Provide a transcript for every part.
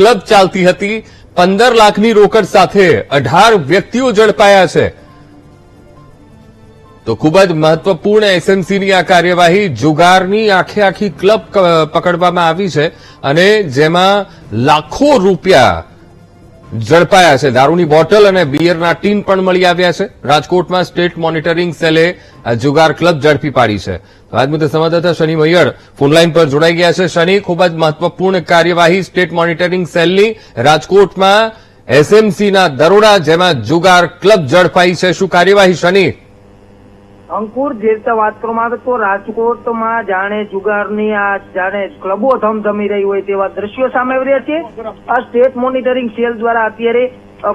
Club ચાલતી હતી 15 લાખની રોકડ સાથે 18 વ્યક્તિઓ ઝડપાયા છે। તો ખૂબ જ મહત્વપૂર્ણ એસએમસીની આ કાર્યવાહી જુગારની આખી ક્લબ પકડવામાં આવી છે અને જેમાં લાખો રૂપિયા ઝડપાયા છે। દારૂની બોટલ અને બિયરના ટીન પણ મળી આવ્યા છે। રાજકોટમાં સ્ટેટ મોનિટરિંગ સેલે જુગાર ક્લબ ઝડપી પાડી છે। આજ મુદ્દે સંવાદદાતા શનિ મૈયર ફોનલાઈન પર જોડાઈ ગયા છે। શનિ, ખૂબ જ મહત્વપૂર્ણ કાર્યવાહી સ્ટેટ મોનિટરિંગ સેલની રાજકોટમાં એસએમસીના દરોડા જેમાં જુગાર ક્લબ ઝડપાઈ છે। શું કાર્યવાહી શનિ? અંકુર, જે રીતે વાત કરવામાં આવે તો રાજકોટમાં જાણે જુગારની જાણે ક્લબો ધમધમી રહી હોય તેવા દ્રશ્યો સામે આવી રહ્યા છે। આ સ્ટેટ મોનિટરિંગ સેલ દ્વારા અત્યારે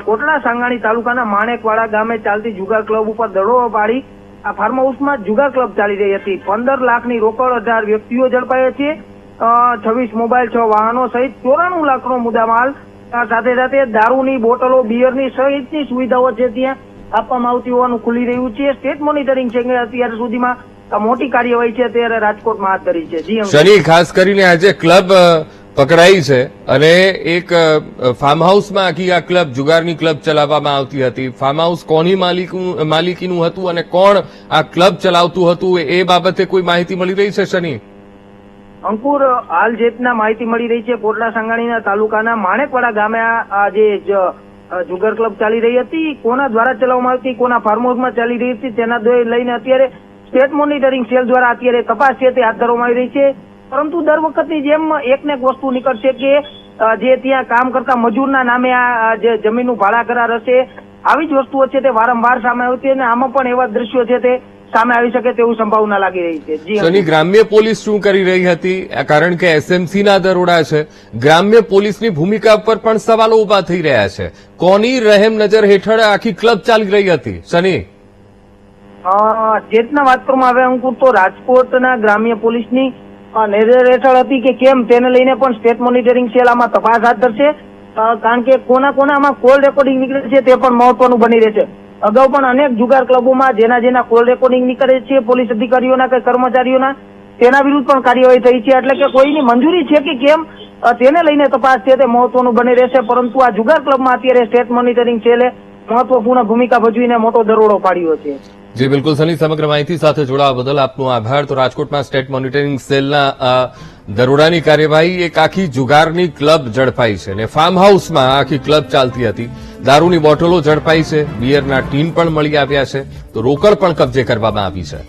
કોટડા સાંગાણી તાલુકાના માણેકવાડા ગામે ચાલતી જુગાર ક્લબ ઉપર દરોડો પાડી આ ફાર્મ હાઉસમાં જુગાર ક્લબ ચાલી રહી હતી। 15 લાખની રોકડ, 18 વ્યક્તિઓ ઝડપાયા છે। 26 મોબાઈલ, 6 વાહનો સહિત 94 લાખનો મુદ્દામાલ, સાથે સાથે દારૂની બોટલો, બિયરની સહિતની સુવિધાઓ છે ત્યાં આપવામાં આવતી હોવાનું ખુલી રહ્યું છે। સ્ટેટ મોનિટરિંગ છે અત્યાર સુધીમાં મોટી કાર્યવાહી છે ત્યારે રાજકોટમાં હાથ ધરી છે। જી શનિ, ખાસ કરીને આજે ક્લબ પકડાઈ છે અને એક ફાર્મ હાઉસમાં આખી આ ક્લબ જુગારની ક્લબ ચલાવવામાં આવતી હતી। ફાર્મ હાઉસ કોની માલિકીનું હતું અને કોણ આ ક્લબ ચલાવતું હતું એ બાબતે કોઈ માહિતી મળી રહી છે શનિ? અંકુર, હાલ જે રીતના માહિતી મળી રહી છે કોટડા સાંગાણીના તાલુકાના માણેકવાડા ગામે આ જે જુગાર ક્લબ ચાલી રહી હતી, કોના દ્વારા ચલાવવામાં આવતી, કોના ફાર્મ હાઉસમાં ચાલી રહી હતી તેના લઈને અત્યારે સ્ટેટ મોનિટરિંગ સેલ દ્વારા અત્યારે તપાસ છે તે હાથ ધરવામાં આવી રહી છે। પરંતુ દર વખતની જેમ એકને એક વસ્તુ નીકળશે કે જે ત્યાં કામ કરતા મજૂરના નામે આ જે જમીનનું ભાડા કરાર હશે, આવી જ વસ્તુઓ છે તે વારંવાર સામે આવતી અને આમાં પણ એવા દ્રશ્યો છે તે સામે આવી શકે તેવું સંભાવના લાગી રહી છે। જી શનિ, ગ્રામ્ય પોલીસ શું કરી રહી હતી? કારણ કે એસએમસીના દરોડા છે, ગ્રામ્ય પોલીસની ભૂમિકા પર પણ સવાલો ઉભા થઈ રહ્યા છે। કોની રહેમ નજર હેઠળ આખી ક્લબ ચાલી રહી હતી શનિ? જે રીતના વાત કરવામાં આવે અંકુર, તો રાજકોટના ગ્રામ્ય પોલીસની નજર હેઠળ હતી કે કેમ તેને લઈને પણ સ્ટેટ મોનિટરિંગ સેલ આમાં તપાસ હાથ ધરશે। કારણ કે કોના આમાં કોલ રેકોર્ડિંગ નીકળે છે તે પણ મહત્વનું બની રહેશે। અગાઉ પણ અનેક જુગાર ક્લબોમાં જેના કોલ રેકોર્ડિંગ નીકળે છે પોલીસ અધિકારીઓના કે કર્મચારીઓના, તેના વિરુદ્ધ પણ કાર્યવાહી થઈ છે। એટલે કે કોઈની મંજૂરી છે કે કેમ તેને લઈને તપાસ છે તે મહત્વનું બની રહેશે। પરંતુ આ જુગાર ક્લબમાં અત્યારે સ્ટેટ મોનિટરિંગ સેલે મહત્વપૂર્ણ ભૂમિકા ભજવીને મોટો દરોડો પાડ્યો છે। જી બિલકુલ શનિ, સમગ્ર માહિતી સાથે જોડાવા બદલ આપનો આભાર। તો રાજકોટમાં સ્ટેટ મોનિટરિંગ સેલના દરોડાની કાર્યવાહી, એક આખી જુગારની ક્લબ ઝડપાઈ છે અને ફાર્મ હાઉસમાં આખી ક્લબ ચાલતી હતી। દારૂની બોટલો ઝડપાઈ છે, બિયરના ટીન પણ મળી આવ્યા છે, તો રોકડ પણ કબજે કરવામાં આવી છે।